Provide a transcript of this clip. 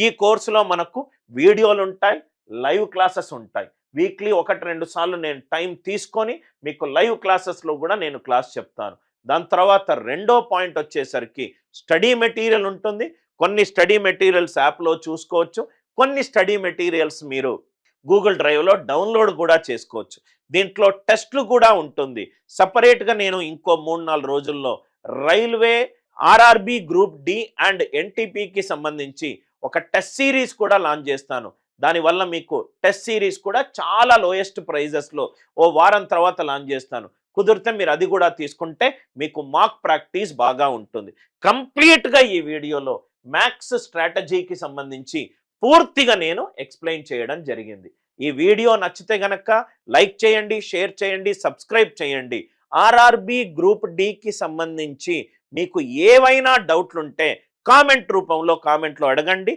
ఈ కోర్సులో మనకు వీడియోలు ఉంటాయి, లైవ్ క్లాసెస్ ఉంటాయి. వీక్లీ 1-2 సార్లు నేను టైం తీసుకొని మీకు లైవ్ క్లాసెస్లో కూడా నేను క్లాస్ చెప్తాను. దాని తర్వాత రెండో పాయింట్ వచ్చేసరికి స్టడీ మెటీరియల్ ఉంటుంది. కొన్ని స్టడీ మెటీరియల్స్ యాప్లో చూసుకోవచ్చు, కొన్ని స్టడీ మెటీరియల్స్ మీరు గూగుల్ డ్రైవ్లో డౌన్లోడ్ కూడా చేసుకోవచ్చు. దీంట్లో టెస్ట్లు కూడా ఉంటుంది. సపరేట్గా నేను ఇంకో 3-4 రోజుల్లో railway, RRB group D and ఎన్టీపీకి సంబంధించి ఒక టెస్ట్ సిరీస్ కూడా లాంచ్ చేస్తాను. దానివల్ల మీకు టెస్ట్ సిరీస్ కూడా చాలా లోయెస్ట్ ప్రైజెస్లో వారం తర్వాత లాంచ్ చేస్తాను. కుదిరితే మీరు అది కూడా తీసుకుంటే మీకు మాక్ ప్రాక్టీస్ బాగా ఉంటుంది. కంప్లీట్గా ఈ వీడియోలో మ్యాథ్స్ స్ట్రాటజీకి సంబంధించి పూర్తిగా నేను ఎక్స్ప్లెయిన్ చేయడం జరిగింది. ఈ వీడియో నచ్చితే గనక లైక్ చేయండి, షేర్ చేయండి, సబ్స్క్రైబ్ చేయండి. ఆర్ఆర్బి గ్రూప్ డికి సంబంధించి మీకు ఏవైనా డౌట్లుంటే కామెంట్లో అడగండి.